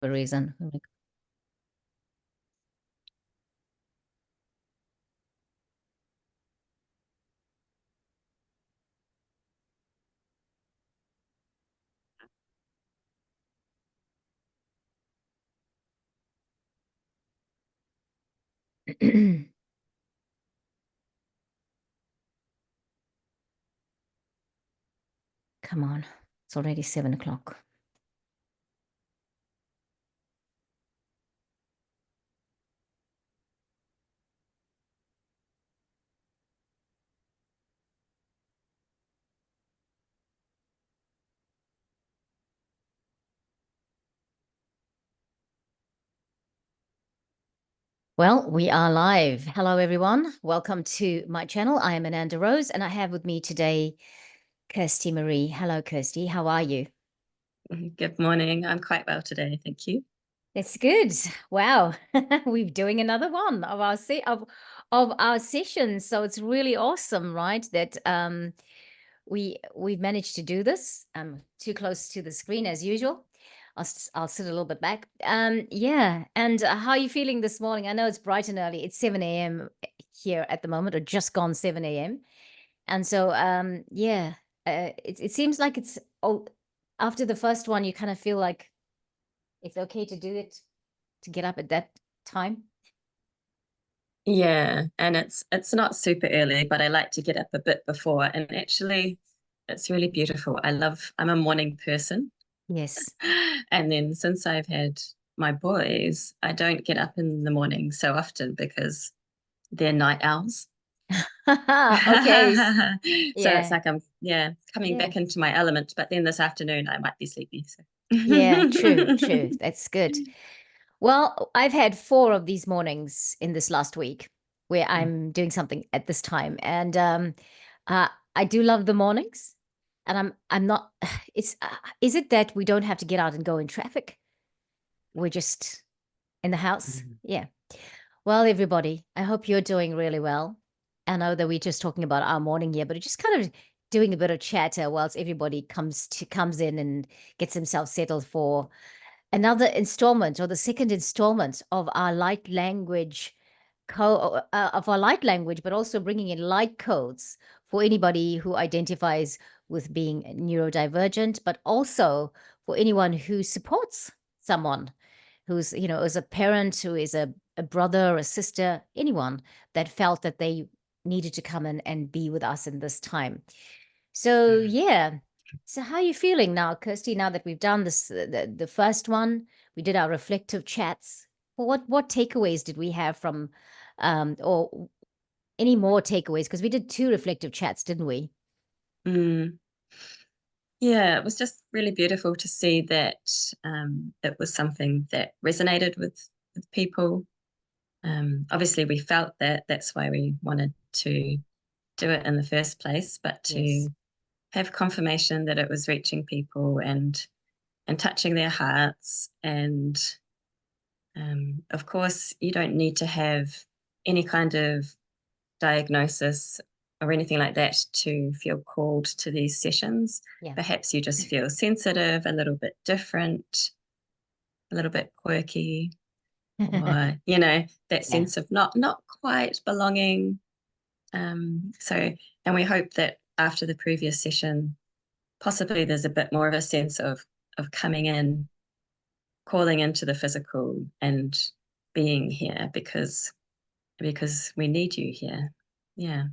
for a reason. Come on, it's already 7 o'clock. Well, we are live. Hello, everyone. Welcome to my channel. I am Ananda Rose, and I have with me today Kirsty Marie. Hello, Kirsty. How are you? Good morning. I'm quite well today. Thank you. It's good. Wow. We're doing another one of our sessions. So it's really awesome, right? That we've managed to do this. I'm too close to the screen as usual. I'll sit a little bit back. Yeah. And how are you feeling this morning? I know it's bright and early. It's 7 a.m. here at the moment, or just gone 7 a.m. And so, yeah, it seems like it's after the first one, you kind of feel like it's okay to do it, to get up at that time. Yeah, and it's not super early, but I like to get up a bit before. And actually, it's really beautiful. I'm a morning person. Yes. And then since I've had my boys, I don't get up in the morning so often because they're night owls. Okay. So it's Yeah. like I'm coming back into my element, but then this afternoon I might be sleepy. So. Yeah, true. That's good. Well, I've had 4 of these mornings in this last week where I'm doing something at this time. And I do love the mornings. And I'm not, is it that we don't have to get out and go in traffic? We're just in the house? Yeah. Well, everybody, I hope you're doing really well. I know that we're just talking about our morning here, but just kind of doing a bit of chatter whilst everybody comes in and gets themselves settled for another installment, or the second installment of our light language but also bringing in light codes for anybody who identifies with being neurodivergent, but also for anyone who supports someone who's, as a parent, who is a brother or a sister, anyone that felt that they needed to come in and be with us in this time. So, yeah. So how are you feeling now, Kirsty, now that we've done this, the first one, we did our reflective chats? Well, what takeaways did we have from, or any more takeaways? Because we did 2 reflective chats, didn't we? Yeah, it was just really beautiful to see that it was something that resonated with people. Obviously, we felt that. That's why we wanted to do it in the first place, but to Yes. have confirmation that it was reaching people and touching their hearts. And of course, you don't need to have any kind of diagnosis or anything like that to feel called to these sessions. Yeah. Perhaps you just feel sensitive, a little bit different, a little bit quirky, or that sense of not quite belonging. And we hope that after the previous session, possibly there's a bit more of a sense of coming in, calling into the physical, and being here because we need you here. Yeah.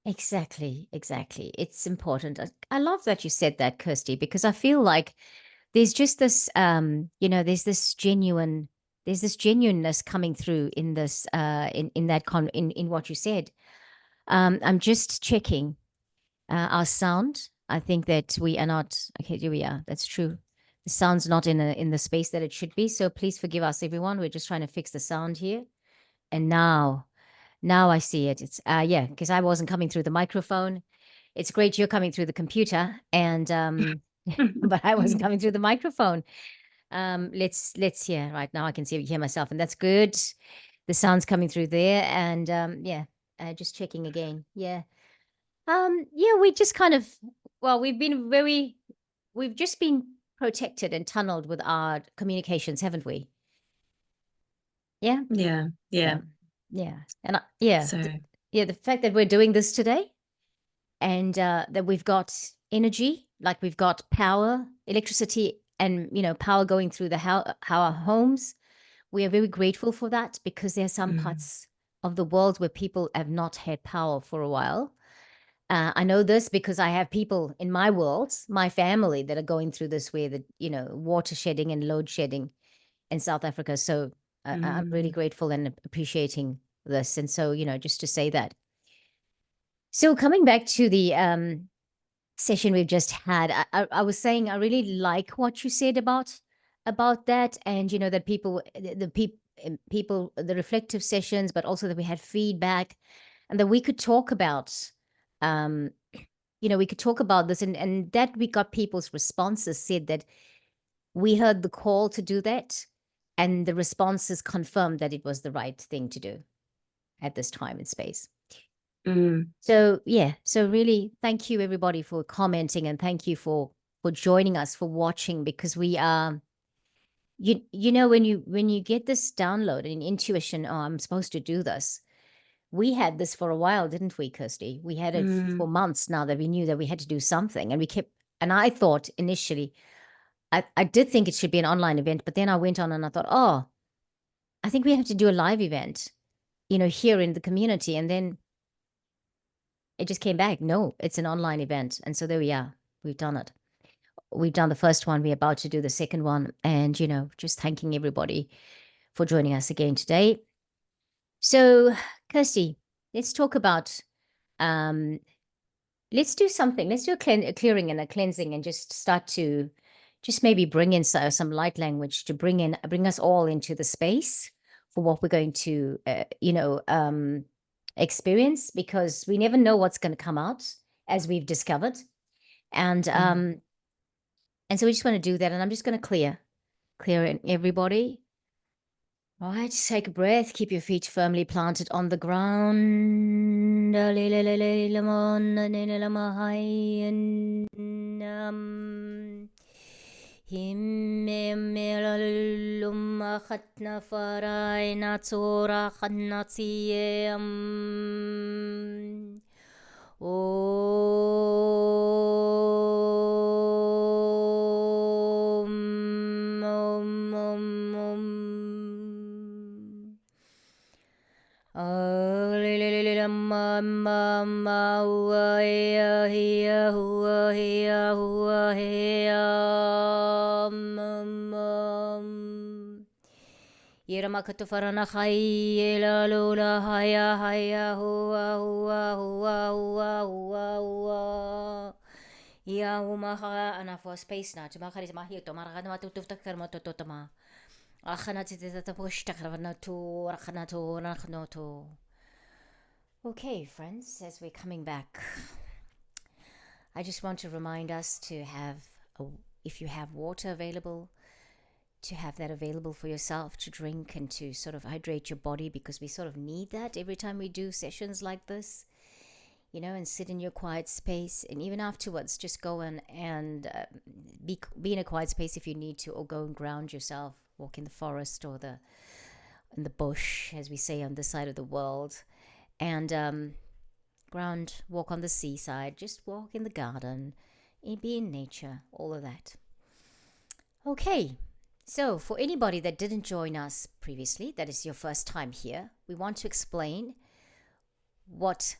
Exactly. It's important. I love that you said that, Kirsty, because I feel like there's just this, there's this genuineness coming through in this, in what you said. I'm just checking our sound. I think that we are not, okay, here we are. That's true. The sound's not in the space that it should be. So please forgive us, everyone. We're just trying to fix the sound here. And now I see it. It's yeah, because I wasn't coming through the microphone. It's great you're coming through the computer, and but I wasn't coming through the microphone. Let's hear right now. I can hear myself, and that's good. The sound's coming through there, and yeah, just checking again. Yeah. Yeah, we just kind of, well, we've just been protected and tunneled with our communications, haven't we? Yeah. Yeah. Yeah. And yeah. So, Yeah. The fact that we're doing this today, and that we've got energy, like we've got power, electricity, and power going through our homes. We are very grateful for that, because there are some parts of the world where people have not had power for a while. I know this because I have people in my world, my family, that are going through this, where the water shedding and load shedding in South Africa. So I'm really grateful and appreciating this. And so just to say that. So coming back to the session we've just had, I was saying I really like what you said about that, and that people, the reflective sessions, but also that we had feedback, and that we could talk about, we could talk about this, and that we got people's responses said that we heard the call to do that, and the responses confirmed that it was the right thing to do at this time and space. So yeah, so really thank you everybody for commenting, and thank you for joining us, for watching, because we are, when you get this download and intuition, oh, I'm supposed to do this. We had this for a while, didn't we, Kirsty? We had it for months now, that we knew that we had to do something, and we kept, and I thought initially, I did think it should be an online event, but then I went on and I thought, oh, I think we have to do a live event, here in the community. And then it just came back. No, it's an online event. And so there we are. We've done it. We've done the first one. We're about to do the second one. And, just thanking everybody for joining us again today. So, Kirsty, let's talk about, let's do something. Let's do a clearing and a cleansing, and just start to just maybe bring in some light language to bring us all into the space for what we're going to, experience, because we never know what's going to come out, as we've discovered. And so we just want to do that. And I'm just going to clear in everybody. All right, just take a breath. Keep your feet firmly planted on the ground. Yeramakatufarana hai la lola haya haya hua hua hua hua hua hua. Ya umaha ana for space na tumakari mahi to maragana matutu takarma totoma. Akhana tita push takarna to rakhana to rakhno to. Okay, friends, as we're coming back, I just want to remind us to have, if you have water available, to have that available for yourself to drink and to sort of hydrate your body, because we sort of need that every time we do sessions like this, and sit in your quiet space. And even afterwards, just go and be in a quiet space if you need to, or go and ground yourself, walk in the forest or in the bush, as we say on this side of the world, and walk on the seaside, just walk in the garden, be in nature, all of that. Okay. So for anybody that didn't join us previously, that is your first time here, we want to explain like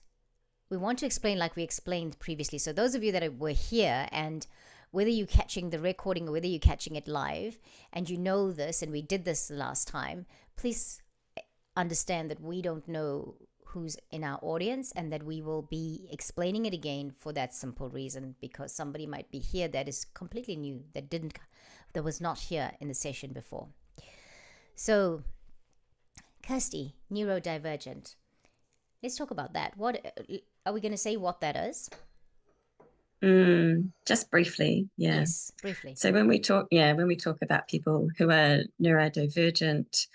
we explained previously. So those of you that were here, and whether you're catching the recording or whether you're catching it live, and you know this, and we did this the last time, please understand that we don't know who's in our audience, and that we will be explaining it again for that simple reason, because somebody might be here that is completely new, that was not here in the session before. So, Kirsty, neurodivergent. Let's talk about that. What are we going to say? What that is? Just briefly, yeah. Yes, briefly. So when we talk about people who are neurodivergent,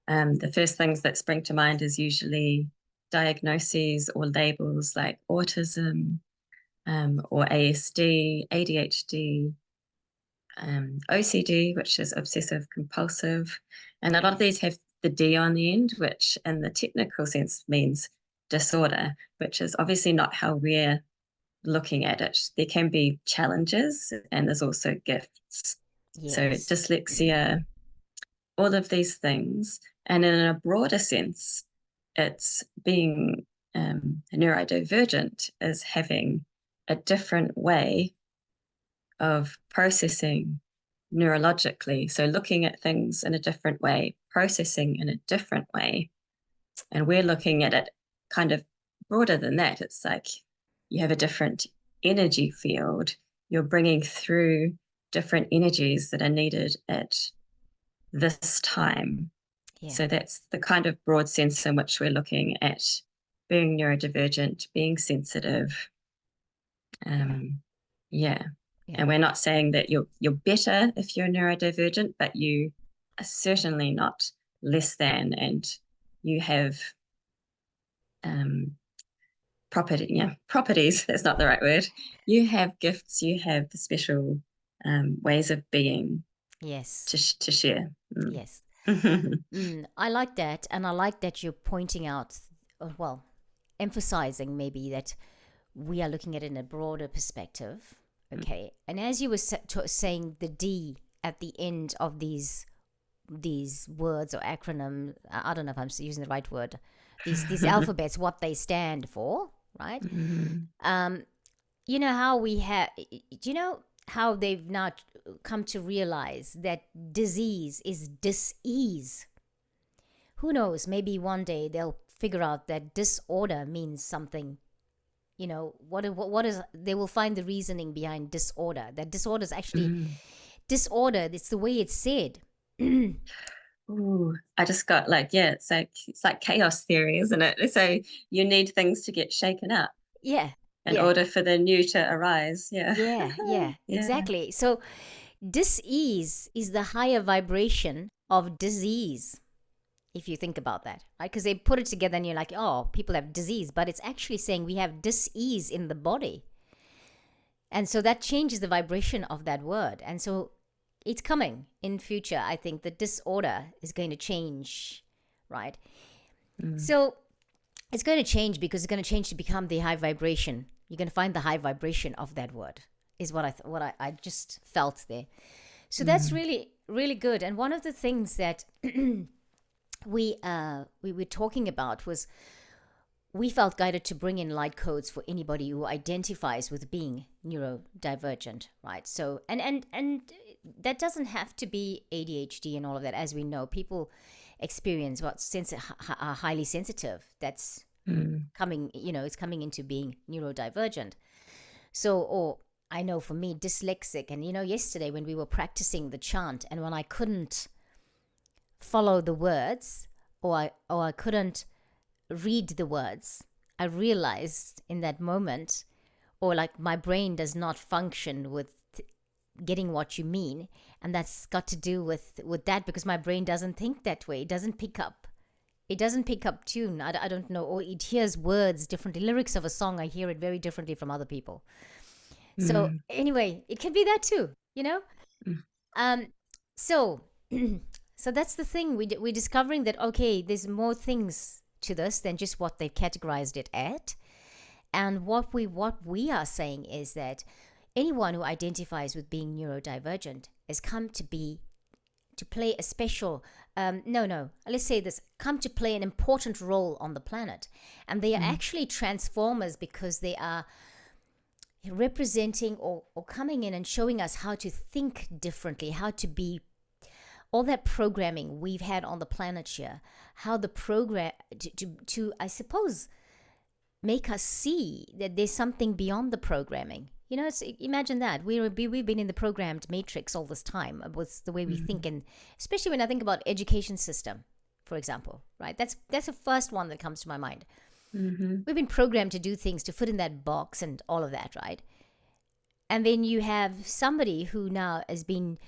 the first things that spring to mind is usually diagnoses or labels like autism, or ASD, ADHD, OCD, which is obsessive compulsive. And a lot of these have the D on the end, which in the technical sense means disorder, which is obviously not how we're looking at it. There can be challenges and there's also gifts. So Yes. dyslexia, all of these things. And in a broader sense, it's being neurodivergent is having a different way of processing neurologically. So looking at things in a different way, processing in a different way. And we're looking at it kind of broader than that. It's like you have a different energy field. You're bringing through different energies that are needed at this time. Yeah. So that's the kind of broad sense in which we're looking at being neurodivergent, being sensitive. Yeah. And we're not saying that you're better if you're neurodivergent, but you are certainly not less than, and you have properties, that's not the right word. You have gifts, you have the special ways of being Yes. to share. Yes. I like that. And I like that you're pointing out, emphasizing maybe that we are looking at it in a broader perspective. Okay. And as you were saying the D at the end of these words or acronym, I don't know if I'm using the right word, these alphabets, what they stand for, right? You know how do you know how they've now come to realize that disease is dis-ease? Who knows, maybe one day they'll figure out that disorder means something. You know, what is, they will find the reasoning behind disorder, that disorder is actually disorder. It's the way it's said. Ooh, I just got it's like chaos theory, isn't it? So you need things to get shaken up in order for the new to arise. Yeah, exactly. So dis-ease is the higher vibration of disease, if you think about that, right? Because they put it together and you're like, oh, people have disease, but it's actually saying we have dis-ease in the body. And so that changes the vibration of that word. And so it's coming in future. I think the disorder is going to change, right? So it's going to change because it's going to change to become the high vibration. You're going to find the high vibration of that word is what I just felt there. So that's really, really good. And one of the things that we were talking about was we felt guided to bring in light codes for anybody who identifies with being neurodivergent, right? So and that doesn't have to be ADHD and all of that. As we know, people experience are highly sensitive. That's coming, it's coming into being neurodivergent. So, or I know for me, dyslexic. And yesterday when we were practicing the chant, and when I couldn't follow the words, or I couldn't read the words, I realized in that moment, or like my brain does not function with getting what you mean. And that's got to do with that, because my brain doesn't think that way. It doesn't pick up tune. I don't know, or it hears words differently. Lyrics of a song, I hear it very differently from other people. So anyway, it can be that too, so so that's the thing. We're discovering that, okay, there's more things to this than just what they've categorized it at. And what we are saying is that anyone who identifies with being neurodivergent has come to play a special, let's say this, come to play an important role on the planet. And they are actually transformers, because they are representing or coming in and showing us how to think differently, how to be, all that programming we've had on the planet here, how the program to I suppose make us see that there's something beyond the programming. Imagine that we've been in the programmed matrix all this time with the way we think, and especially when I think about education system, for example, right? That's the first one that comes to my mind. We've been programmed to do things, to fit in that box and all of that, right? And then you have somebody who now has been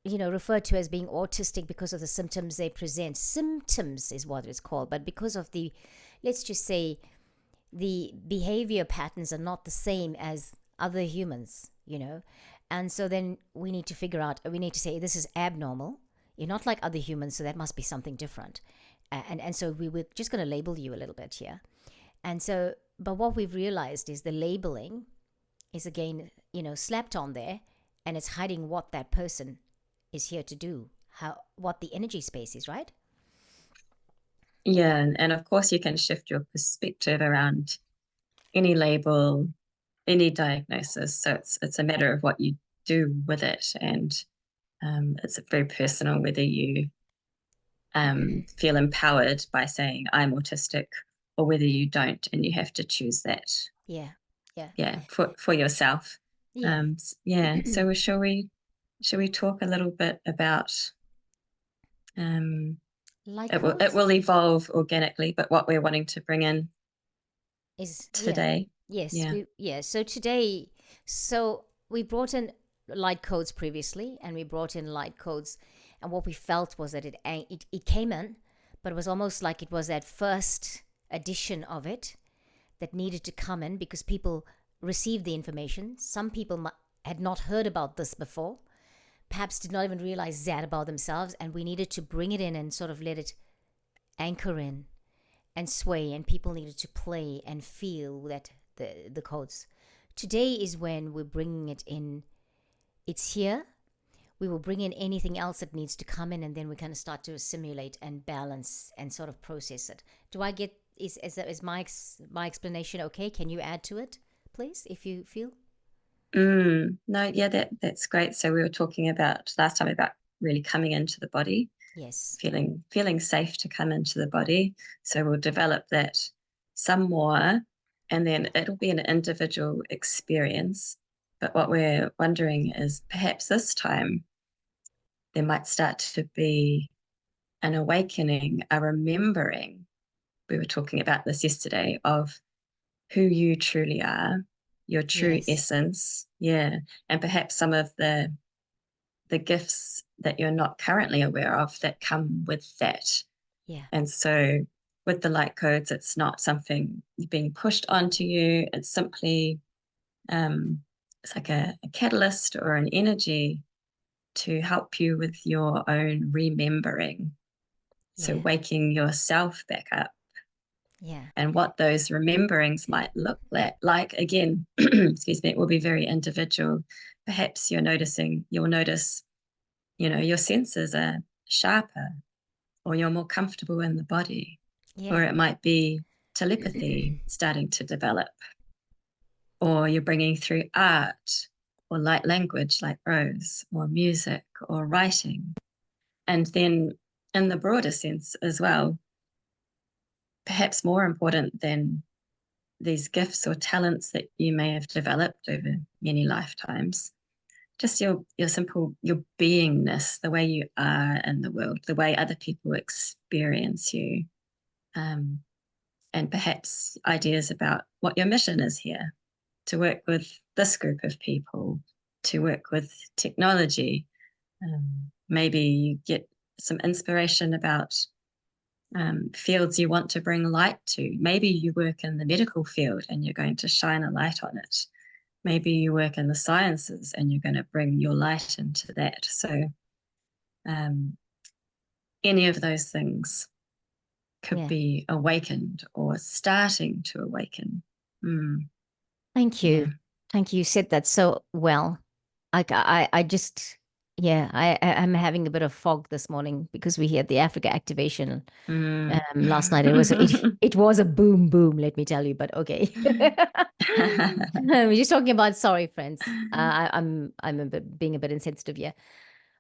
referred to as being autistic because of the symptoms they present. Symptoms is what it's called, but because of the, let's just say, the behavior patterns are not the same as other humans, And so then we need to figure out, we need to say, this is abnormal. You're not like other humans, so that must be something different. And so we're just going to label you a little bit here. And so, but what we've realized is the labeling is again, slapped on there, and it's hiding what that person is here to do, what the energy space is, right? Yeah, and of course you can shift your perspective around any label, any diagnosis. So it's a matter of what you do with it, and it's very personal whether you feel empowered by saying I'm autistic, or whether you don't, and you have to choose that. Yeah. For yourself. Yeah. So shall we talk a little bit about Light it codes will evolve organically, but what we're wanting to bring in is today. Yes. So today, we brought in light codes previously, and we brought in light codes, and what we felt was that it came in, but it was almost like it was that first edition of it that needed to come in because people received the information. Some people had not heard about this before, perhaps did not even realize that about themselves, and we needed to bring it in and sort of let it anchor in and sway, and people needed to play and feel that the codes. Today is when we're bringing it in. It's here. We will bring in anything else that needs to come in, and then we kind of start to assimilate and balance and sort of process it. Do I get, is my explanation okay? Can you add to it, please, if you feel? No, yeah, that's great. So we were talking about last time about really coming into the body. Yes. Feeling safe to come into the body. So we'll develop that some more, and then it'll be an individual experience. But what we're wondering is perhaps this time there might start to be an awakening, a remembering. We were talking about this yesterday, of who you truly are, your true essence. Yeah. And perhaps some of the gifts that you're not currently aware of that come with that. Yeah. And so with the light codes, it's not something being pushed onto you. It's simply it's like a catalyst or an energy to help you with your own remembering. So waking yourself back up. Yeah. And what those rememberings might look like again, excuse me, it will be very individual. Perhaps you'll notice, your senses are sharper, or you're more comfortable in the body. Yeah. Or it might be telepathy starting to develop, or you're bringing through art or light language like prose or music or writing. And then in the broader sense as well, perhaps more important than these gifts or talents that you may have developed over many lifetimes, just your beingness, the way you are in the world, the way other people experience you, and perhaps ideas about what your mission is here, to work with this group of people, to work with technology. Maybe you get some inspiration about fields you want to bring light to. Maybe you work in the medical field and you're going to shine a light on it. Maybe you work in the sciences and you're going to bring your light into that. So any of those things could be awakened or starting to awaken. Thank you. Yeah. Thank you. You said that so well. I just, I'm having a bit of fog this morning because we had the Africa activation last night. It was a boom, let me tell you, but okay. We're just talking about, sorry, friends. I'm being a bit insensitive here.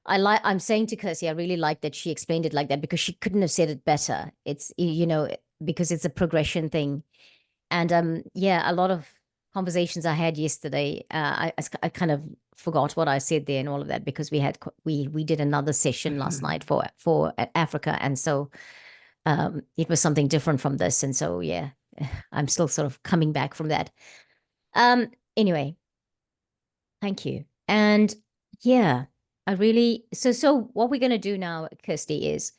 I'm saying to Kirsty, I really like that she explained it like that because she couldn't have said it better. It's, because it's a progression thing. And a lot of conversations I had yesterday, I kind of forgot what I said there and all of that because we did another session last night for Africa, and so it was something different from this, and so I'm still sort of coming back from that. Anyway, thank you, and I really so what we're gonna do now, Kirsty, is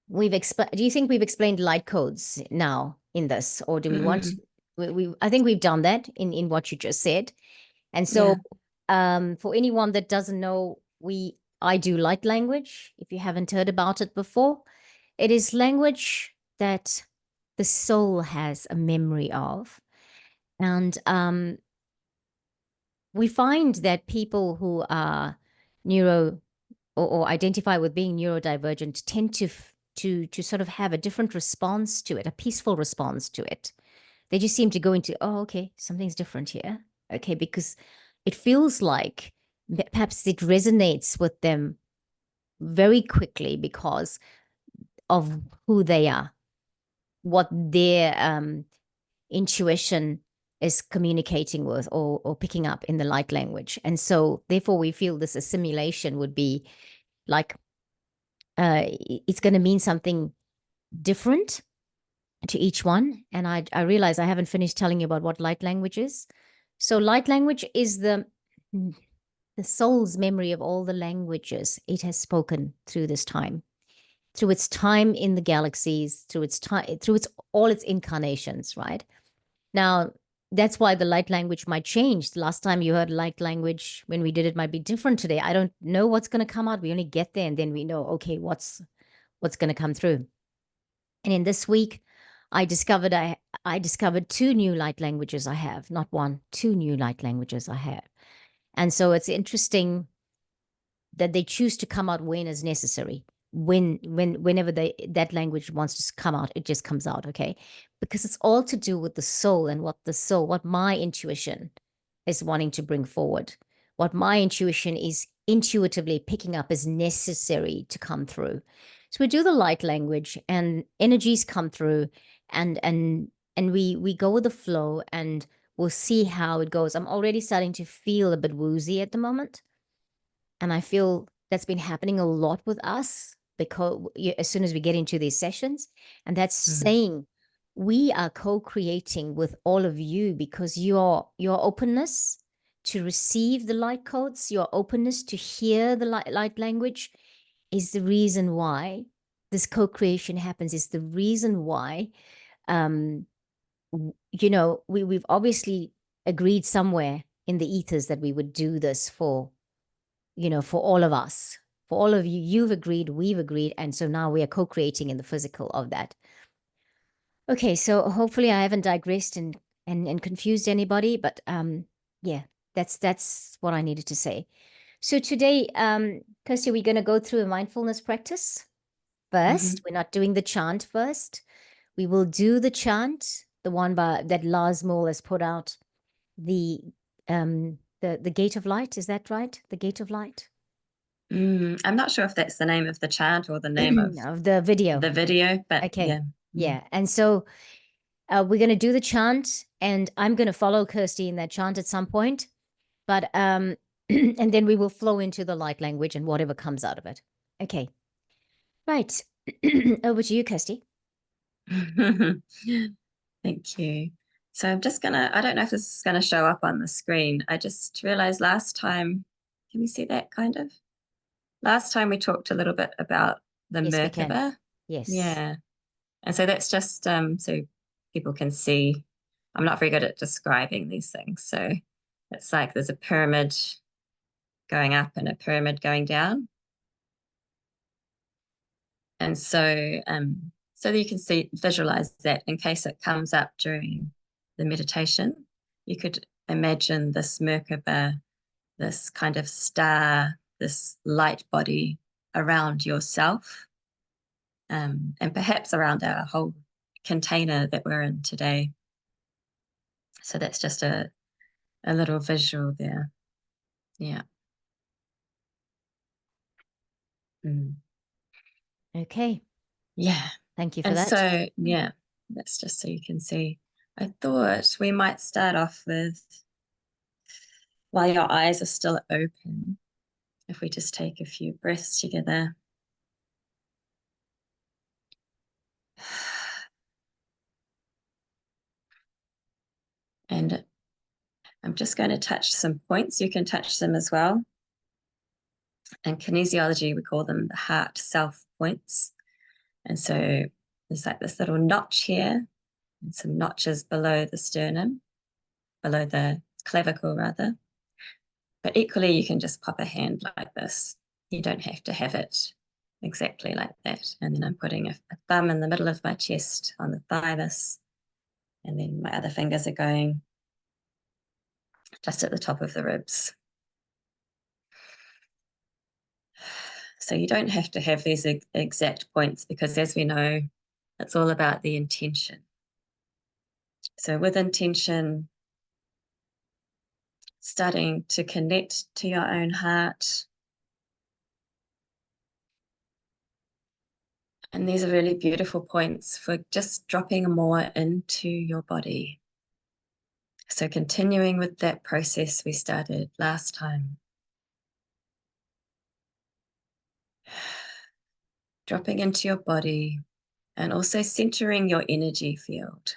do you think we've explained light codes now in this, or do we want I think we've done that in what you just said. And so For anyone that doesn't know, I do light language. If you haven't heard about it before, it is language that the soul has a memory of. And we find that people who are neuro or identify with being neurodivergent tend to sort of have a different response to it, a peaceful response to it. They just seem to go into, oh, okay, something's different here. Okay, because it feels like perhaps it resonates with them very quickly because of who they are, what their intuition is communicating with or picking up in the light language. And so therefore we feel this assimilation would be like it's going to mean something different to each one. And I realize I haven't finished telling you about what light language is. So light language is the soul's memory of all the languages it has spoken through this time, through its time in the galaxies, through its time, through its all its incarnations, right? Now, that's why the light language might change. The last time you heard light language when we did it might be different today. I don't know what's going to come out. We only get there and then we know, okay, what's going to come through. And in this week, I discovered two new light languages I have, not one, two new light languages I have. And so it's interesting that they choose to come out when is necessary. Whenever that language wants to come out, it just comes out, okay? Because it's all to do with the soul and what my intuition is wanting to bring forward, what my intuition is intuitively picking up is necessary to come through. So we do the light language and energies come through and we go with the flow and we'll see how it goes. I'm already starting to feel a bit woozy at the moment. And I feel that's been happening a lot with us because as soon as we get into these sessions, and that's saying we are co-creating with all of you because your openness to receive the light codes, your openness to hear the light language is the reason why this co-creation happens, is the reason why, we've obviously agreed somewhere in the ethers that we would do this for all of us, for all of you. You've agreed, we've agreed, and so now we are co-creating in the physical of that. Okay, so hopefully I haven't digressed and confused anybody, but yeah, that's what I needed to say. So today, Kirsty, we're going to go through a mindfulness practice first. We're not doing the chant first. We will do the chant, the one that Lars Moll has put out, the Gate of Light. Is that right? The Gate of Light? I'm not sure if that's the name of the chant or the name of the video. But okay. Yeah. Yeah. And so we're going to do the chant and I'm going to follow Kirsty in that chant at some point. But and then we will flow into the light language and whatever comes out of it. Okay. Right. Over to you, Kirsty. Thank you. So I'm just I don't know if this is going to show up on the screen. I just realized last time, can you see that kind of? Last time we talked a little bit about the Merkaba. Yes. Yeah. And so that's just so people can see. I'm not very good at describing these things. So it's like there's a pyramid going up and a pyramid going down. And so so that you can visualize that in case it comes up during the meditation, you could imagine this Merkaba, this kind of star, this light body around yourself, and perhaps around our whole container that we're in today. So that's just a little visual there. Yeah. Okay. Yeah. Thank you for that. So, yeah, that's just so you can see. I thought we might start off with, while your eyes are still open, if we just take a few breaths together. And I'm just going to touch some points. You can touch them as well. In kinesiology, we call them the heart self points. And so there's like this little notch here and some notches below the sternum, below the clavicle rather. But equally, you can just pop a hand like this. You don't have to have it exactly like that. And then I'm putting a thumb in the middle of my chest on the thymus, and then my other fingers are going just at the top of the ribs. So you don't have to have these exact points, because as we know, it's all about the intention. So with intention, starting to connect to your own heart. And these are really beautiful points for just dropping more into your body. So continuing with that process we started last time. Dropping into your body and also centering your energy field.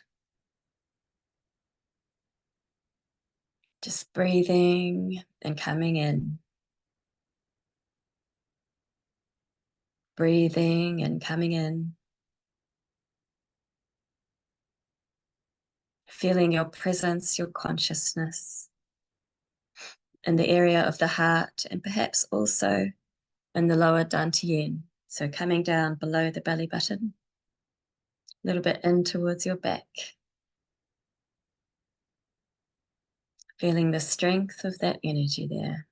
Just breathing and coming in. Breathing and coming in. Feeling your presence, your consciousness in the area of the heart, and perhaps also in the lower dantian. So coming down below the belly button, a little bit in towards your back. Feeling the strength of that energy there.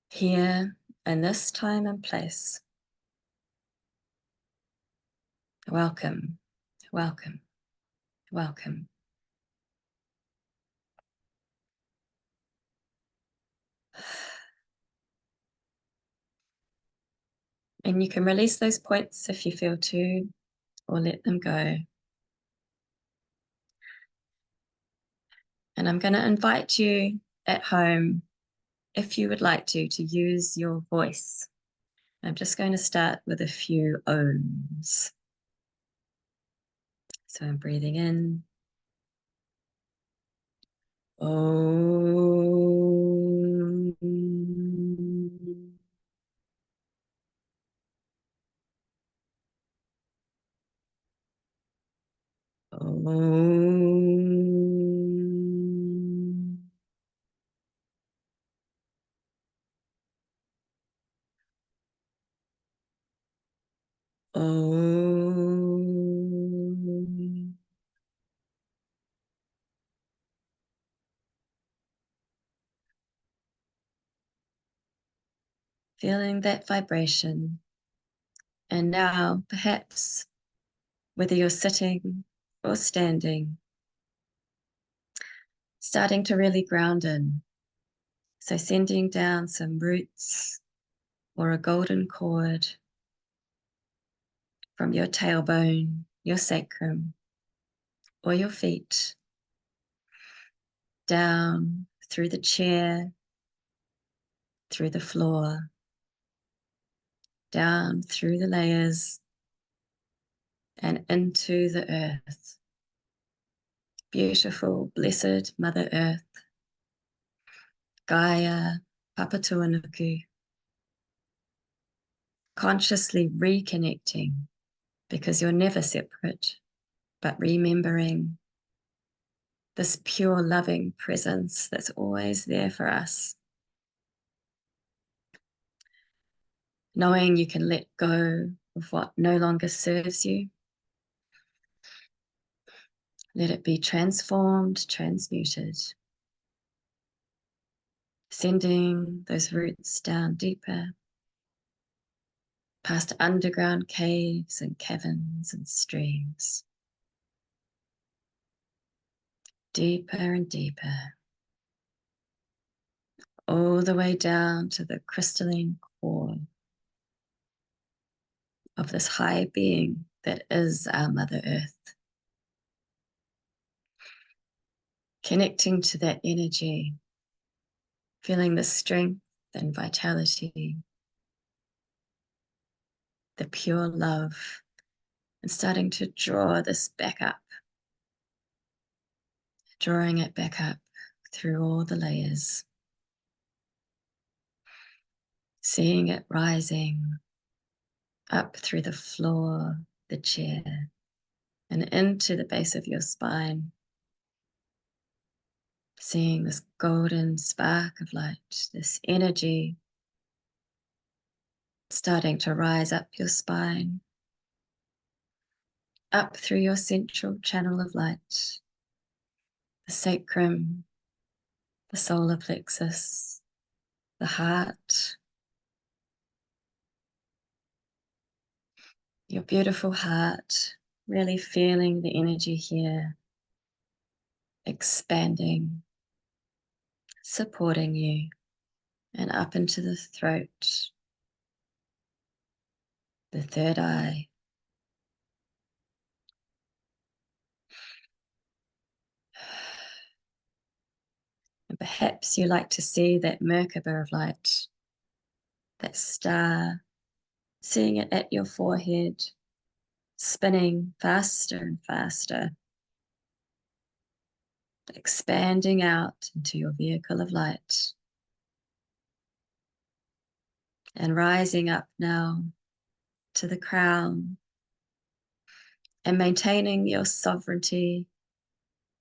Here, in this time and place. Welcome, welcome, welcome. And you can release those points if you feel to, or let them go. And I'm going to invite you at home, if you would like to use your voice. I'm just going to start with a few ohms. So I'm breathing in. Om. Om. Om. Feeling that vibration. And now, perhaps, whether you're sitting or standing, starting to really ground in. So sending down some roots or a golden cord from your tailbone, your sacrum, or your feet, down through the chair, through the floor, down through the layers, and into the earth. Beautiful, blessed Mother Earth, Gaia, Papatuanuku, consciously reconnecting, because you're never separate, but remembering this pure loving presence that's always there for us. Knowing you can let go of what no longer serves you. Let it be transformed, transmuted. Sending those roots down deeper, past underground caves and caverns and streams. Deeper and deeper. All the way down to the crystalline core of this high being that is our Mother Earth. Connecting to that energy, feeling the strength and vitality, the pure love, and starting to draw this back up, drawing it back up through all the layers, seeing it rising up through the floor, the chair, and into the base of your spine, Seeing this golden spark of light, this energy starting to rise up your spine, up through your central channel of light, the sacrum, the solar plexus, the heart, your beautiful heart, really feeling the energy here, expanding, supporting you, and up into the throat, the third eye. And perhaps you like to see that Merkaba of light, that star, seeing it at your forehead, spinning faster and faster, expanding out into your vehicle of light, and rising up now to the crown, and maintaining your sovereignty,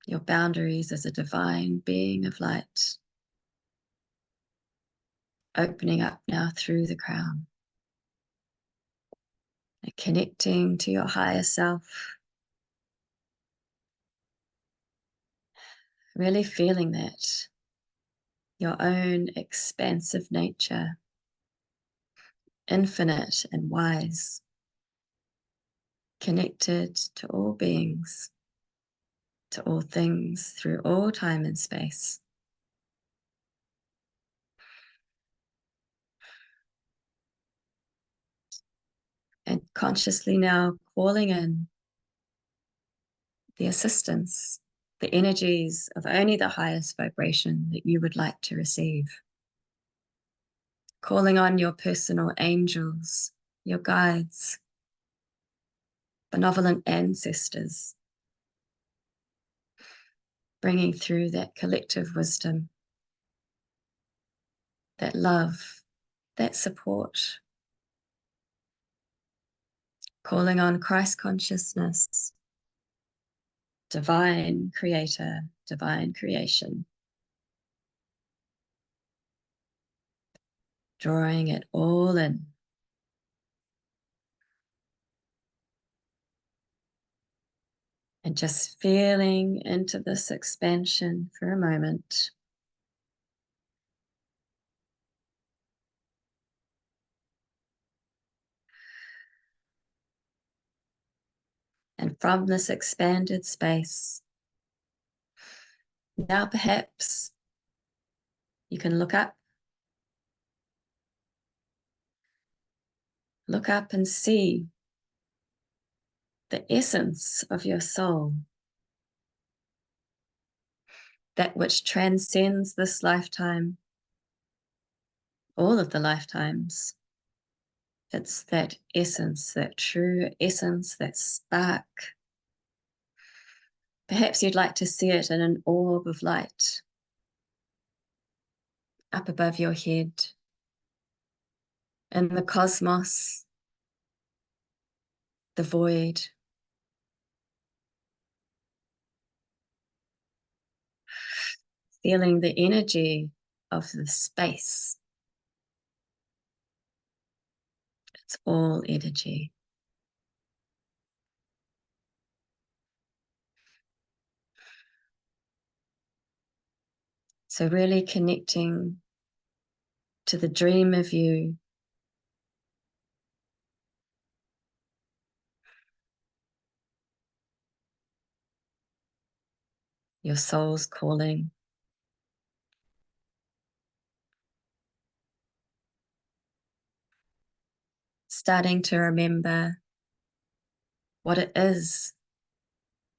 your boundaries as a divine being of light, opening up now through the crown, and connecting to your higher self, really feeling that, your own expansive nature, infinite and wise, connected to all beings, to all things through all time and space. And consciously now calling in the assistance, the energies of only the highest vibration that you would like to receive. Calling on your personal angels, your guides, benevolent ancestors, bringing through that collective wisdom, that love, that support. Calling on Christ consciousness, divine creator, divine creation. Drawing it all in. And just feeling into this expansion for a moment. And from this expanded space, now perhaps you can look up and see the essence of your soul, that which transcends this lifetime, all of the lifetimes. It's that essence, that true essence, that spark. Perhaps you'd like to see it in an orb of light up above your head, in the cosmos, the void. Feeling the energy of the space. It's all energy. So really connecting to the dream of you, your soul's calling. Starting to remember what it is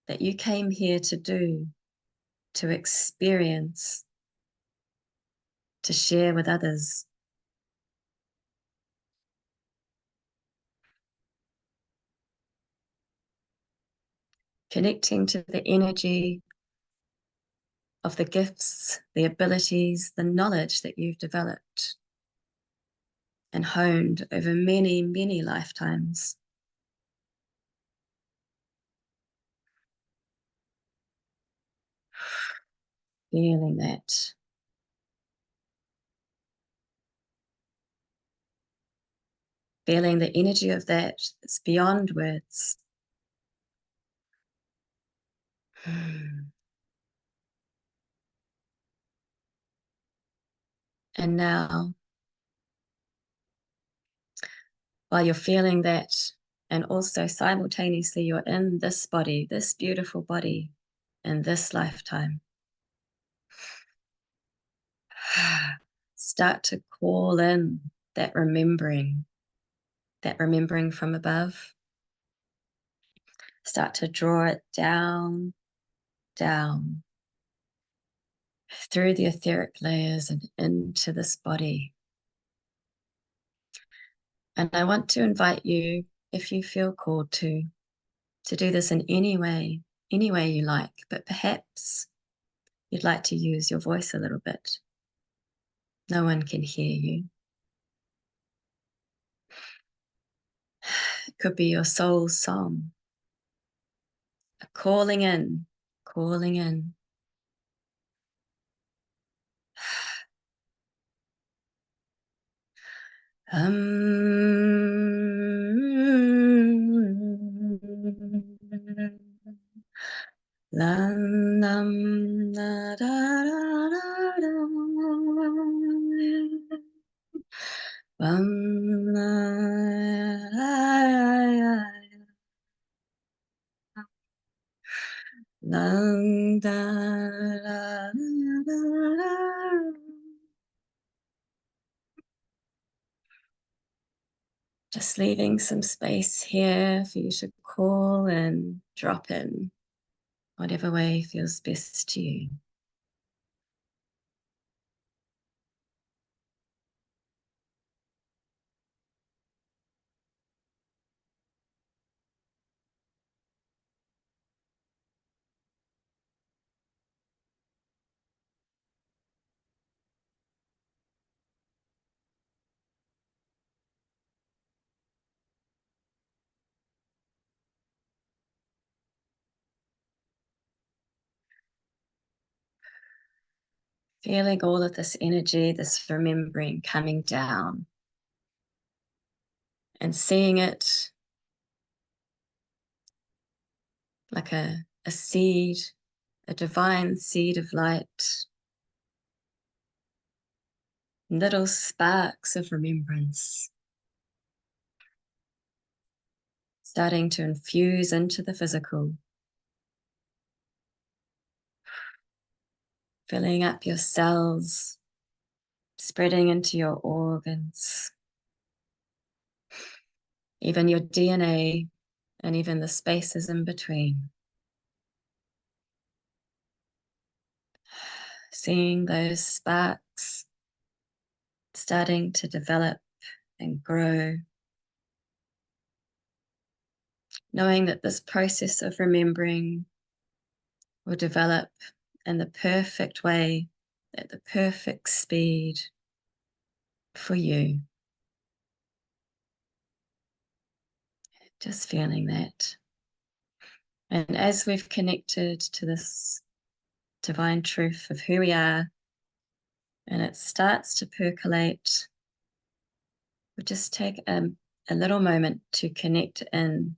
that you came here to do, to experience, to share with others. Connecting to the energy of the gifts, the abilities, the knowledge that you've developed and honed over many, many lifetimes. feeling that. Feeling the energy of that. It's beyond words. And now, while you're feeling that, and also simultaneously you're in this body, this beautiful body, in this lifetime, start to call in that remembering from above. Start to draw it down, down, through the etheric layers and into this body. And I want to invite you, if you feel called to do this in any way you like, but perhaps you'd like to use your voice a little bit. No one can hear you. It could be your soul's song, a calling in, calling in. La nam la da da da da. La la la da da da. Just leaving some space here for you to call and drop in, whatever way feels best to you. Feeling all of this energy, this remembering coming down, and seeing it like a seed, a divine seed of light, little sparks of remembrance starting to infuse into the physical, filling up your cells, spreading into your organs, even your DNA, and even the spaces in between. Seeing those sparks starting to develop and grow, knowing that this process of remembering will develop in the perfect way, at the perfect speed for you. Just feeling that. And as we've connected to this divine truth of who we are, and it starts to percolate, we'll just take a little moment to connect in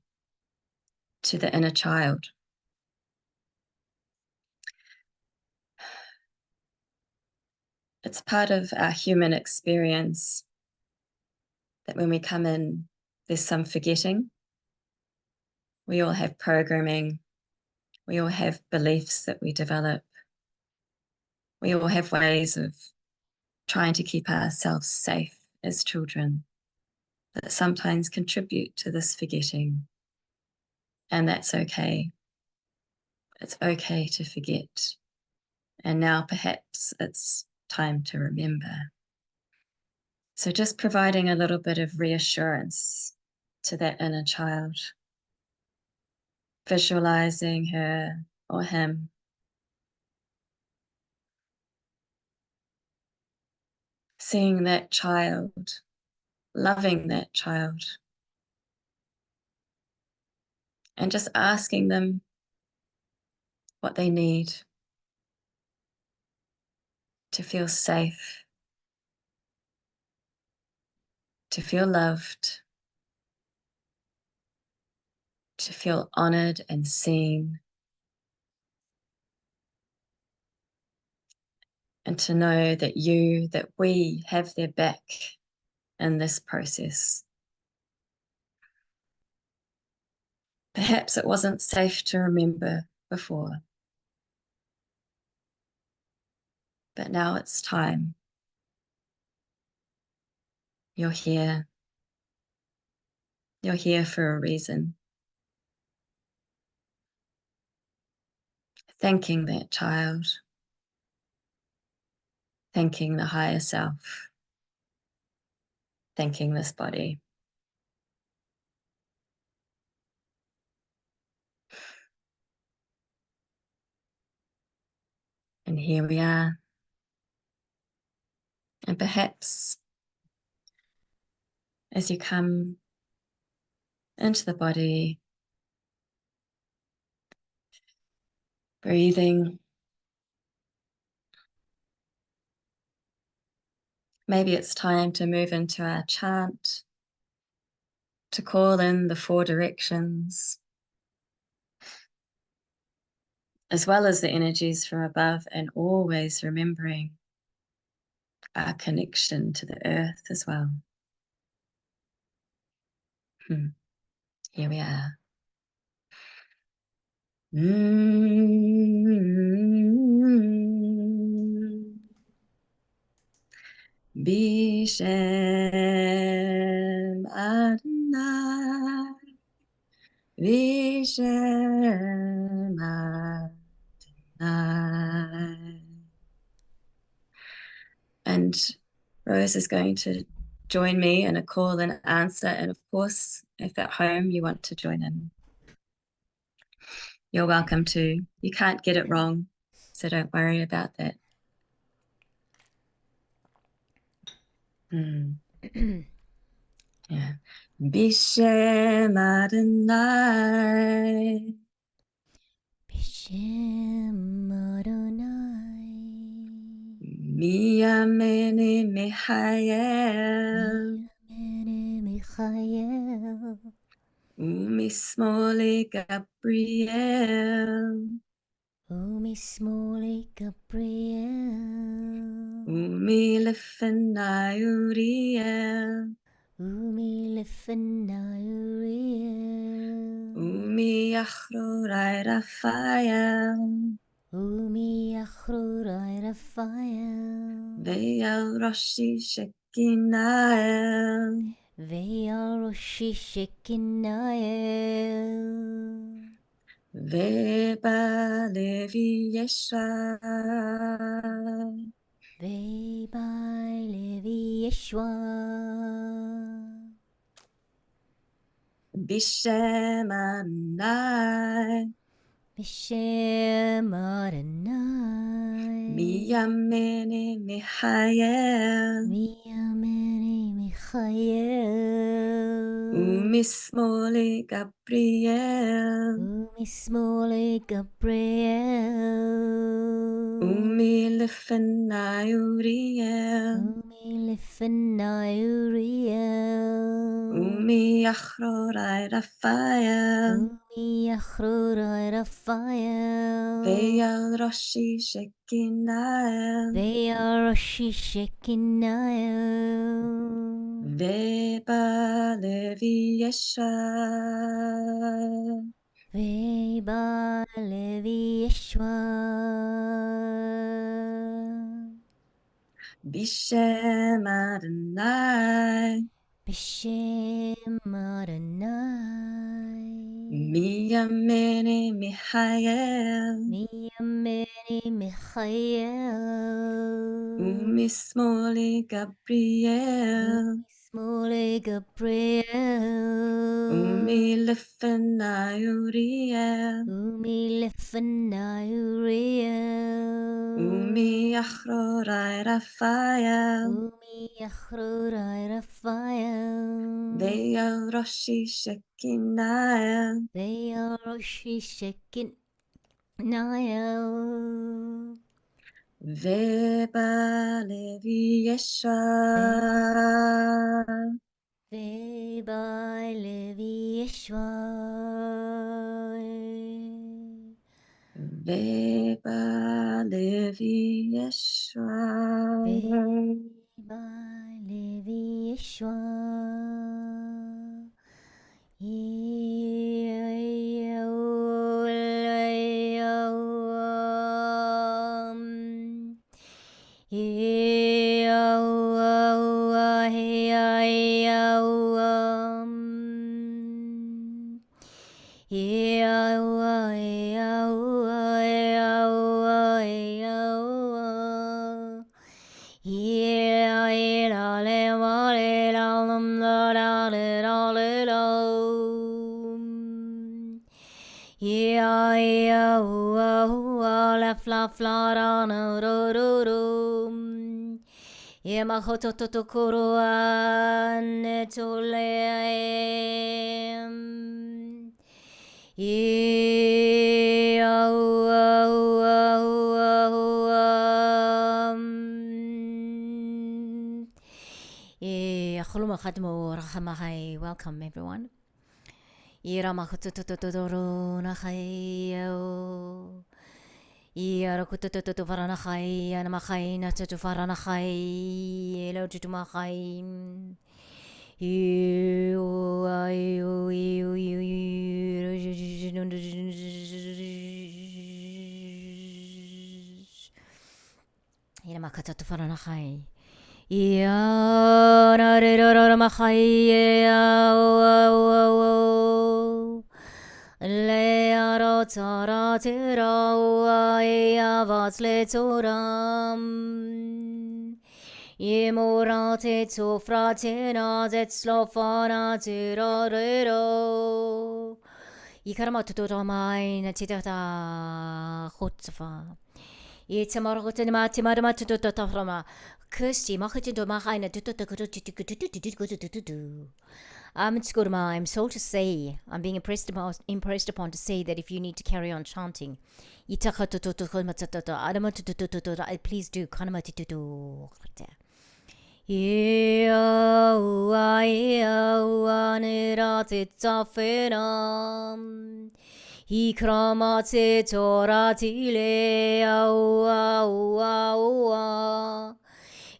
to the inner child. It's part of our human experience that when we come in, there's some forgetting. We all have programming. We all have beliefs that we develop. We all have ways of trying to keep ourselves safe as children that sometimes contribute to this forgetting. And that's okay. It's okay to forget. And now perhaps it's time to remember. So just providing a little bit of reassurance to that inner child, visualizing her or him, seeing that child, loving that child, and just asking them what they need. to feel safe, to feel loved, to feel honored and seen, and to know that we have their back in this process. Perhaps it wasn't safe to remember before, but now it's time. You're here. You're here for a reason. Thanking that child, thanking the higher self, thanking this body. And here we are. And perhaps as you come into the body, breathing, maybe it's time to move into our chant, to call in the 4 directions, as well as the energies from above, and always remembering our connection to the earth as well. Here we are. Bishem Adonai, Bishem Adonai. And Rose is going to join me in a call and answer. And of course, if at home you want to join in, you're welcome to. You can't get it wrong, so don't worry about that. Yeah. Bishem Adonai, Bishem Adonai, Miyamene Michael, Miyamene Michael, Umismole Gabriel, Umismole Gabriel, Umilefenai Uriel, Umilefenai Uriel, Umiachrorai Raphael, Umiachrorai Raphael, Ve'el Roshi Shekinael, Ve'al Roshi Shekinael, Ve'ba Levi Yeshua, Ve'bai Levi Yeshua, Bishem Adonai, Bishem Adonai, Miyamene Michael, Miyamene Michael, Umismole Gabriel, Umismole Gabriel, Umilefenai Uriel, Umilefenai Uriel, Umiachrorai Raphael, Umiachrorai Raphael, Ve'el Roshi Shekinael, Ve'al Roshi Shekinael, Ve'ba Levi Yeshua, Ve'bai Levi Yeshua, Bishem Adonai, Bishem Adonai, Miyamene Michael, Miyamene Michael, Umismole Gabriel, Umismole Gabriel, Umilefenai Uriel, Umilefenai Uriel, Umiachrorai Raphael, Umiachrorai Raphael, Ve'el Roshi Shekinael, Ve'al Roshi Shekinael, Veba Levi Yeshua. Veba Levi Yeshua. Veba Levi Yeshua. Veba Levi Welcome everyone. Yemorate to fratena zet slofana tirarero. Ikarama tutoramai na titata hotsafa. It's a marotin matimadama tutotaframa. Kirsty Marie I. I'm so to say, I'm being impressed upon to say that if you need to carry on chanting, please do. Ikramate toratile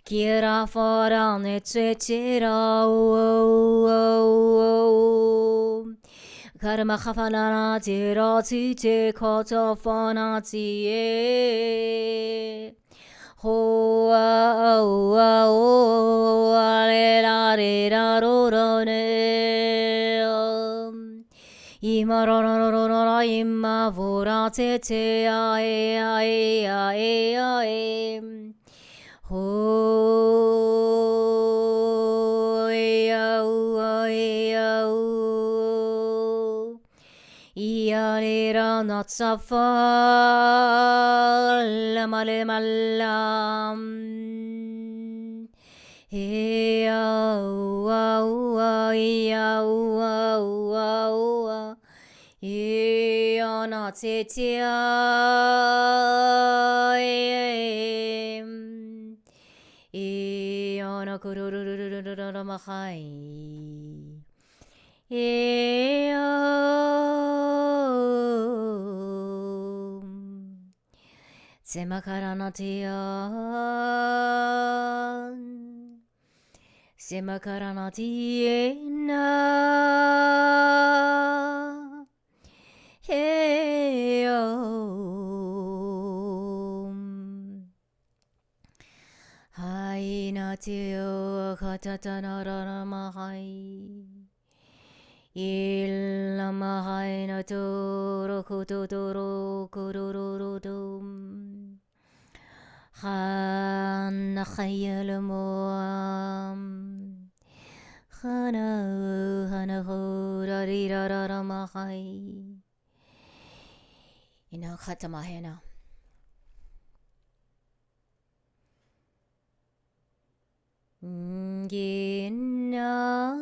Kira forane tsetira Karma khafana tirati te kotofonati ho la la Imarorororora imma vorate te ho Ialera not safal male malam Semakaranatina Hey Hai natio katatana mahai Illamahai natoro kutotoro kurururum Khana khayalmuam Khana hurariraramahai Ina khatamahena Gina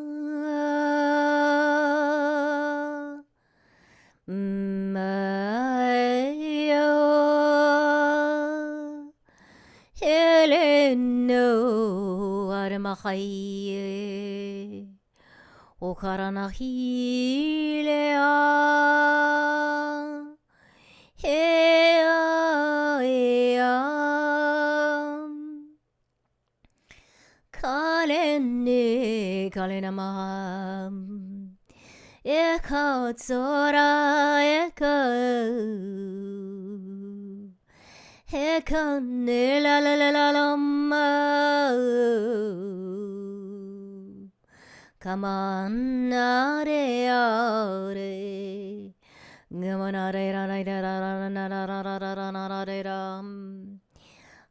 Maya mahai o karana hilea ea kalena maham eka tsora eka la la la la la ma kamanare are ngamanare ra ra ra ra ra ra ra ra ra ra ra ra ra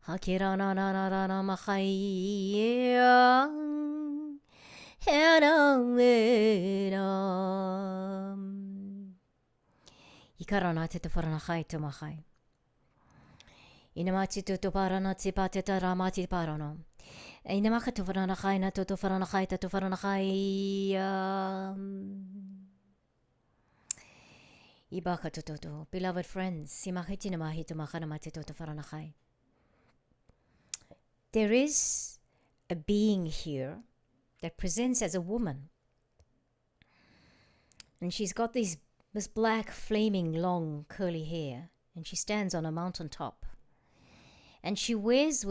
hakira na na na na na mahaya Ikarana te wharana kai te mahai. Ina mati tu parana te pateta ramati parano. Ina maka tu wharana kai na tu wharana kai ta tu wharana kai. Ibaka tu. Beloved friends, si mahiti na mahi tu mahana mati tu wharana kai. There is a being here that presents as a woman. And she's got this black, flaming, long, curly hair. And she stands on a mountain top. And she wears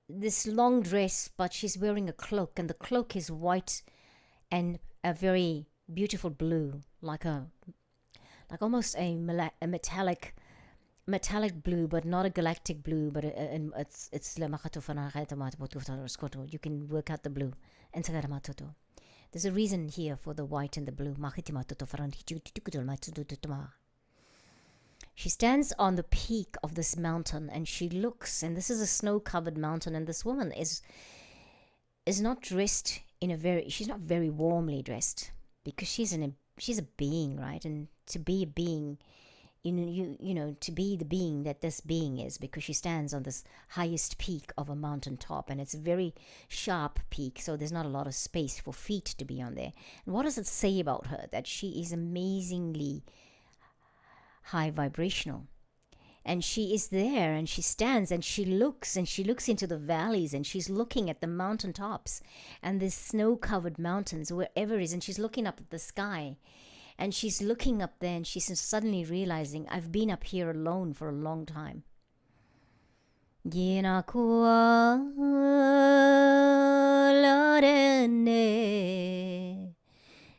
this long dress, but she's wearing a cloak. And the cloak is white and a very beautiful blue, like almost a metallic blue, but not a galactic blue, but it's you can work out the blue. There's a reason here for the white and the blue. She stands on the peak of this mountain and she looks, and this is a snow-covered mountain, and this woman is not dressed she's not very warmly dressed, because she's a being, right? And to be a being, to be the being that this being is, because she stands on this highest peak of a mountain top, and it's a very sharp peak, so there's not a lot of space for feet to be on there. And what does it say about her? That she is amazingly high vibrational. And she is there, and she stands, and she looks into the valleys, and she's looking at the mountain tops and the snow-covered mountains, wherever it is, and she's looking up at the sky. And she's looking up there, and she's suddenly realizing, I've been up here alone for a long time.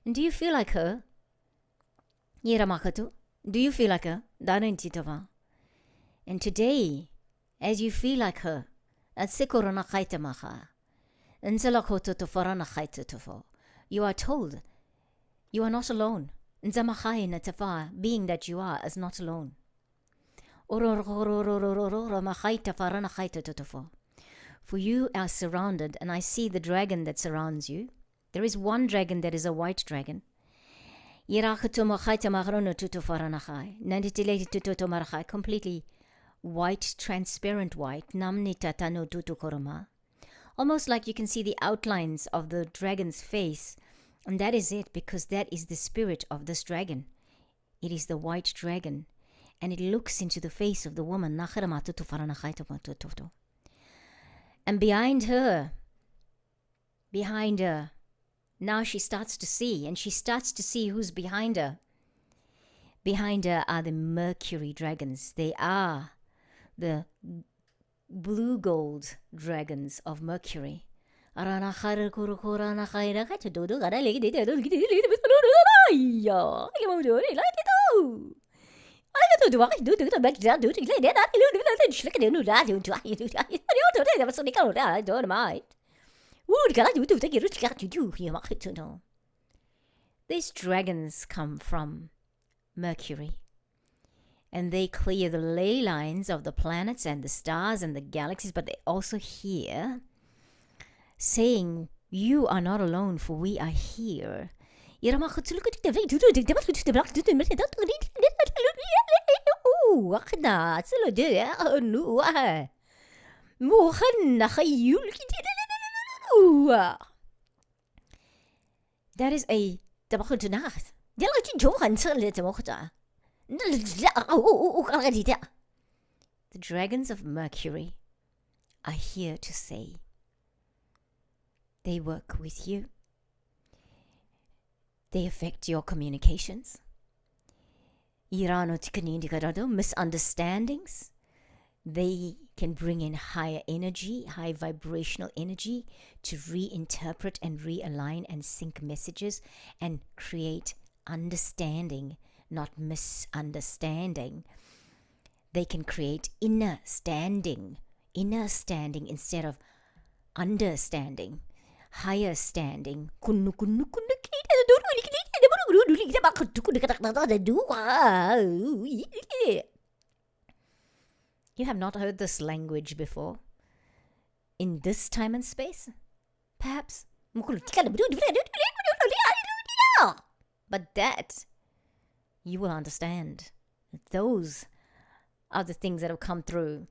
And do you feel like her? Do you feel like her? And today, as you feel like her, you are told you are not alone. Being that you are is not alone. For you are surrounded, and I see the dragon that surrounds you. There is one dragon that is a white dragon. Completely white, transparent white. Almost like you can see the outlines of the dragon's face. And that is it, because that is the spirit of this dragon. It is the white dragon. And it looks into the face of the woman. And behind her, now she starts to see, and she starts to see who's behind her. Behind her are the Mercury dragons. They are the blue gold dragons of Mercury. These dragons come from Mercury, and they clear the ley lines of the planets and the stars and the galaxies, but they also hear saying, you are not alone, for we are here. That is a the dragons of Mercury are here to say they work with you. They affect your communications. Misunderstandings. They can bring in higher energy, high vibrational energy to reinterpret and realign and sync messages and create understanding, not misunderstanding. They can create inner standing instead of understanding, higher standing. You have not heard this language before. In this time and space, perhaps. But that, you will understand. Those are the things that have come through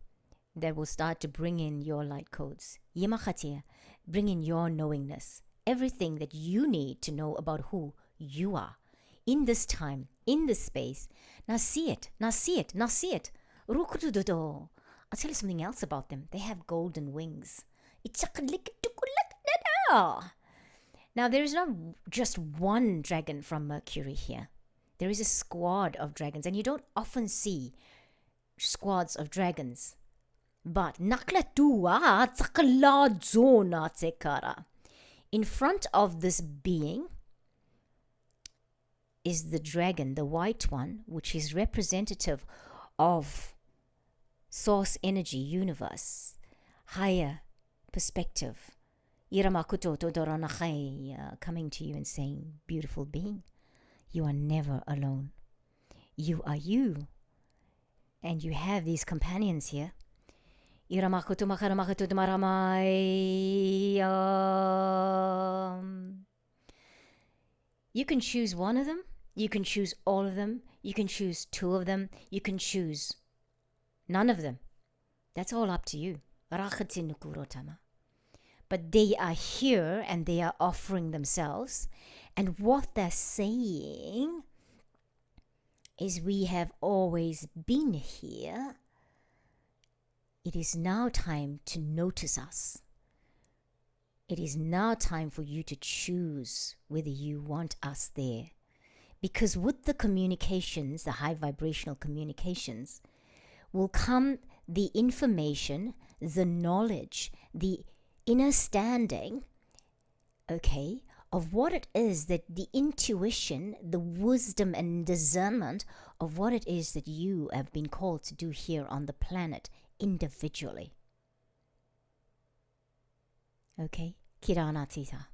that will start to bring in your light codes. Bring in your knowingness. Everything that you need to know about who you are. In this time, in this space. Now see it. I'll tell you something else about them. They have golden wings. Now, there is not just one dragon from Mercury here. There is a squad of dragons, and you don't often see squads of dragons. But in front of this being is the dragon, the white one, which is representative of source energy, universe, higher perspective. Coming to you and saying, beautiful being, you are never alone. You are you. And you have these companions here. You can choose one of them. You can choose all of them. You can choose two of them. You can choose none of them. That's all up to you. But they are here and they are offering themselves. And what they're saying is, we have always been here. It is now time to notice us. It is now time for you to choose whether you want us there. Because with the communications, the high vibrational communications, will come the information, the knowledge, the understanding, okay, of what it is that the intuition, the wisdom and discernment of what it is that you have been called to do here on the planet individually. Okay? Kirana Tita.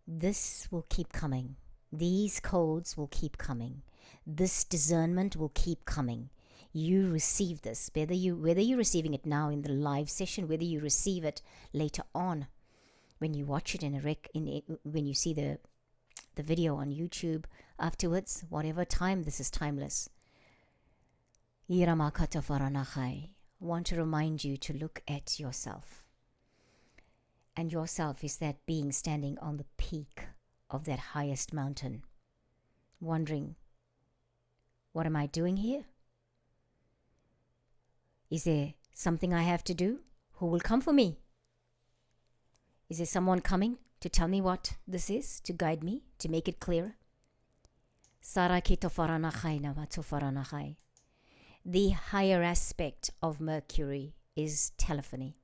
This will keep coming. These codes will keep coming. This discernment will keep coming. You receive this, whether you're receiving it now in the live session, whether you receive it later on when you watch it when you see the video on YouTube afterwards, whatever time, this is timeless. I want to remind you to look at yourself. And yourself is that being standing on the peak of that highest mountain, wondering, what am I doing here? Is there something I have to do? Who will come for me? Is there someone coming to tell me what this is, to guide me, to make it clearer? The higher aspect of Mercury is telephony.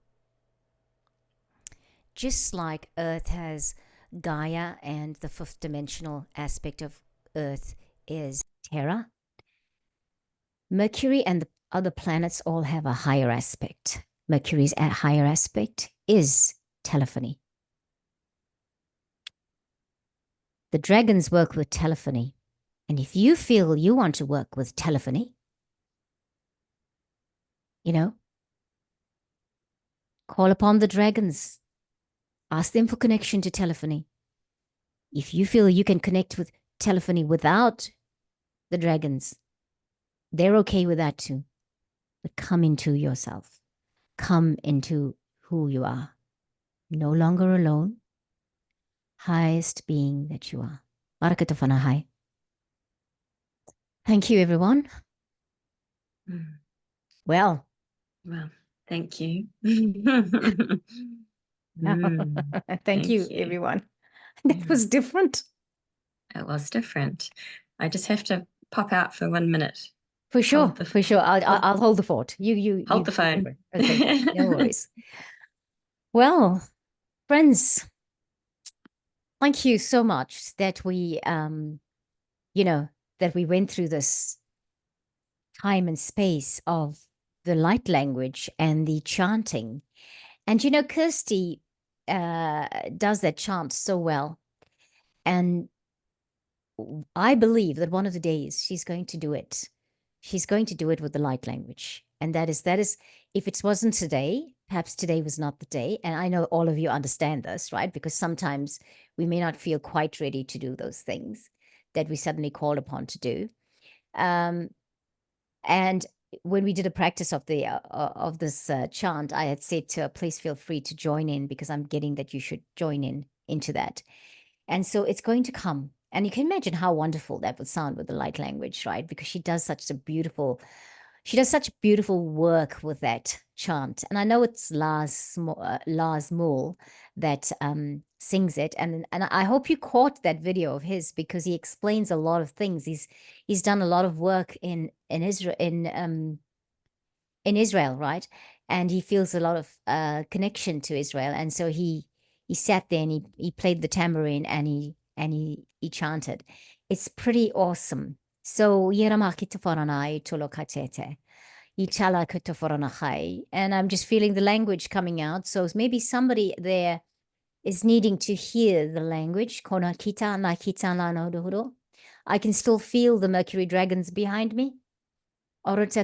Just like Earth has Gaia, and the fifth dimensional aspect of Earth is Terra, Mercury and the other planets all have a higher aspect. Mercury's higher aspect is telephony. The dragons work with telephony. And if you feel you want to work with telephony, call upon the dragons. Ask them for connection to telephony. If you feel you can connect with telephony without the dragons, they're okay with that too. But come into yourself. Come into who you are. No longer alone. Highest being that you are. Barakatufanahai. Thank you, everyone. Well, Thank you. Thank you, you. everyone. That was different. It was different. I just have to pop out for 1 minute. For sure, for sure. I'll hold the fort. Hold the phone. Okay, no worries. Well, friends, thank you so much that we that we went through this time and space of the light language and the chanting. And Kirsty does that chant so well. And I believe that one of the days she's going to do it. She's going to do it with the light language. And that is, if it wasn't today, perhaps today was not the day. And I know all of you understand this, right? Because sometimes we may not feel quite ready to do those things that we suddenly called upon to do. And when we did a practice of this chant, I had said to her, please feel free to join in, because I'm getting that you should join into that. And so it's going to come. And you can imagine how wonderful that would sound with the light language, right? Because she does such beautiful work with that chant. And I know it's Lars Moore that sings it. And I hope you caught that video of his, because he explains a lot of things. He's done a lot of work in Israel, right? And he feels a lot of connection to Israel. And so he sat there and he played the tambourine and he chanted. It's pretty awesome. So and I'm just feeling the language coming out. So maybe somebody there is needing to hear the language. I can still feel the Mercury dragons behind me. All right.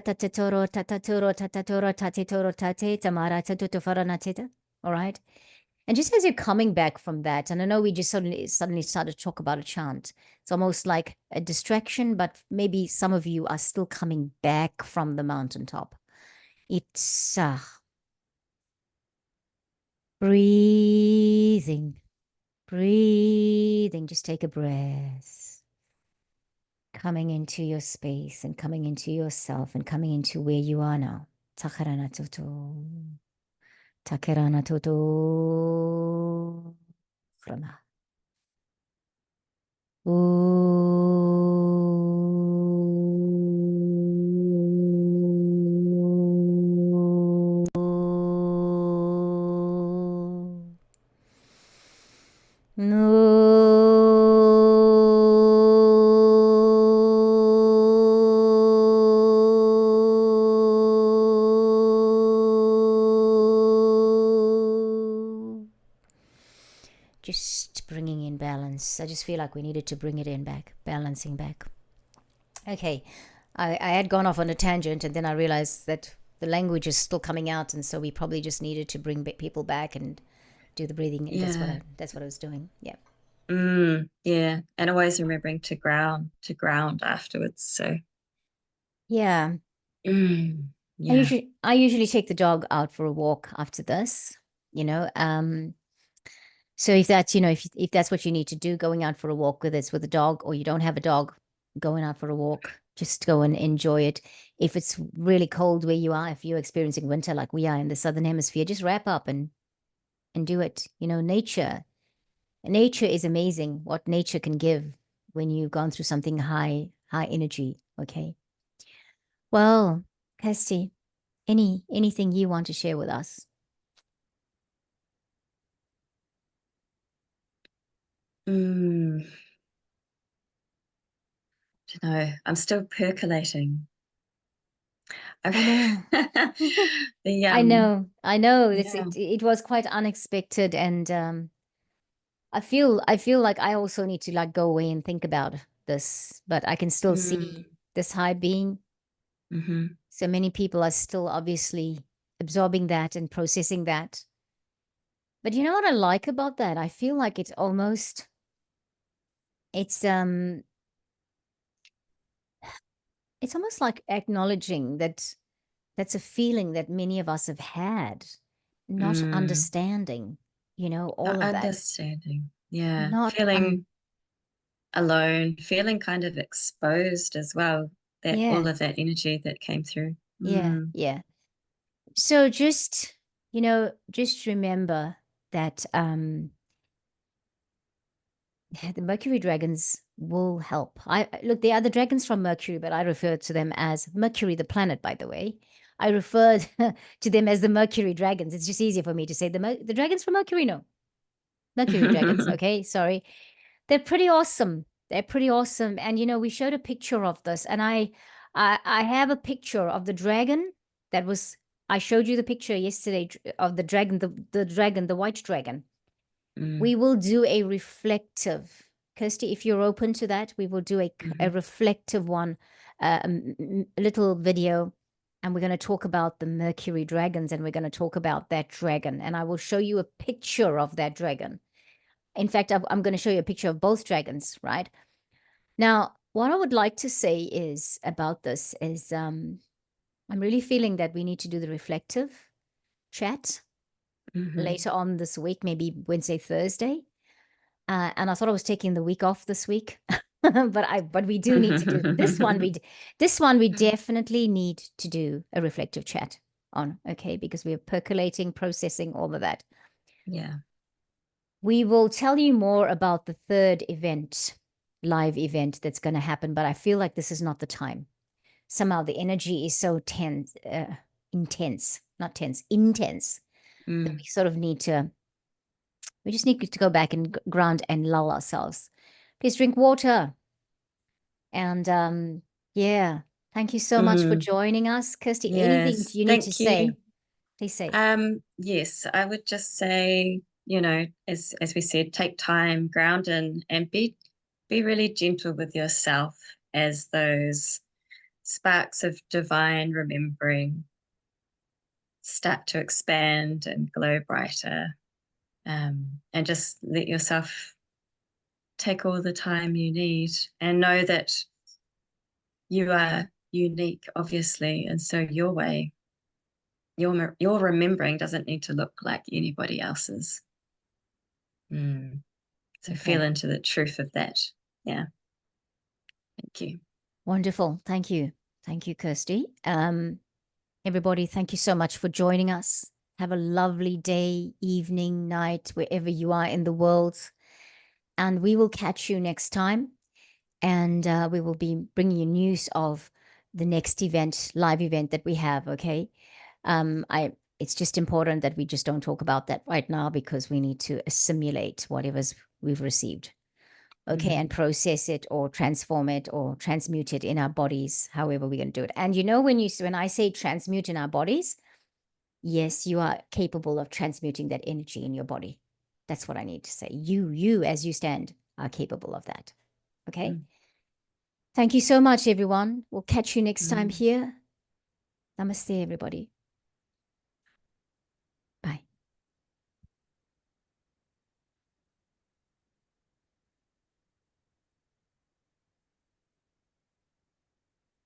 And just as you're coming back from that, and I know we just suddenly started to talk about a chant. It's almost like a distraction, but maybe some of you are still coming back from the mountaintop. It's breathing. Just take a breath. Coming into your space and coming into yourself and coming into where you are now. Takarana toto. Takarana toto. Frana. Just bringing in balance. I just feel like we needed to bring it in back, balancing back. Okay, I had gone off on a tangent, and then I realized that the language is still coming out, and so we probably just needed to bring people back and do the breathing. And that's what I was doing. Yeah. Yeah, and always remembering to ground afterwards. So yeah. Yeah. I usually take the dog out for a walk after this. So if that's if that's what you need to do, going out for a walk, whether it's with a dog or you don't have a dog, going out for a walk, just go and enjoy it. If it's really cold where you are, if you're experiencing winter like we are in the southern hemisphere, just wrap up and do it. Nature is amazing, what nature can give when you've gone through something high energy. Okay. Well, Kirsty, anything you want to share with us? Don't know. I'm still percolating. I know. I know. It was quite unexpected, and I feel like I also need to like go away and think about this, but I can still see this high being. So many people are still obviously absorbing that and processing that. But you know what I like about that? I feel like it's almost it's like acknowledging that that's a feeling that many of us have had, not understanding, all Not of that. understanding. Yeah. Not Feeling alone, feeling kind of exposed as well, that all of that energy that came through. Yeah. So just, just remember that the Mercury dragons will help. Look, they are the dragons from Mercury, but I refer to them as Mercury, the planet, by the way. I refer to them as the Mercury dragons. It's just easier for me to say the dragons from Mercury. No, Mercury dragons. Okay, sorry. They're pretty awesome. They're pretty awesome. And we showed a picture of this, and I have a picture of the dragon that was. I showed you the picture yesterday of the dragon, the white dragon. We will do a reflective, Kirsty, if you're open to that, we will do a reflective one, a little video, and we're going to talk about the Mercury dragons, and we're going to talk about that dragon, and I will show you a picture of that dragon. In fact, I'm going to show you a picture of both dragons, right? Now, what I would like to say is about this is I'm really feeling that we need to do the reflective chat later on this week, maybe Wednesday, Thursday. And I thought I was taking the week off this week, but we do need to do this one. We definitely need to do a reflective chat on, okay, because we're percolating, processing all of that. Yeah. We will tell you more about the third event, live event that's going to happen, but I feel like this is not the time. Somehow the energy is so intense, not tense, intense, that we sort of we just need to go back and ground and lull ourselves. Please drink water. And yeah, thank you so much for joining us. Kirsty, Yes, anything you need to say? Please say. Yes, I would just say, as we said, take time, ground in, and be really gentle with yourself as those sparks of divine remembering start to expand and glow brighter. And just let yourself take all the time you need, and know that you are unique, obviously, and so your way, your remembering doesn't need to look like anybody else's. So feel into the truth of that. Yeah. Thank you. Wonderful. Thank you. Thank you, Kirsty. Everybody, thank you so much for joining us. Have a lovely day, evening, night, wherever you are in the world. And we will catch you next time. And we will be bringing you news of the next event, live event that we have, okay? It's just important that we just don't talk about that right now, because we need to assimilate whatever's we've received, okay, and process it or transform it or transmute it in our bodies, however we're going to do it. And when I say transmute in our bodies, yes, you are capable of transmuting that energy in your body. That's what I need to say. You as you stand are capable of that, okay? Thank you so much, everyone. We'll catch you next time here. Namaste, everybody.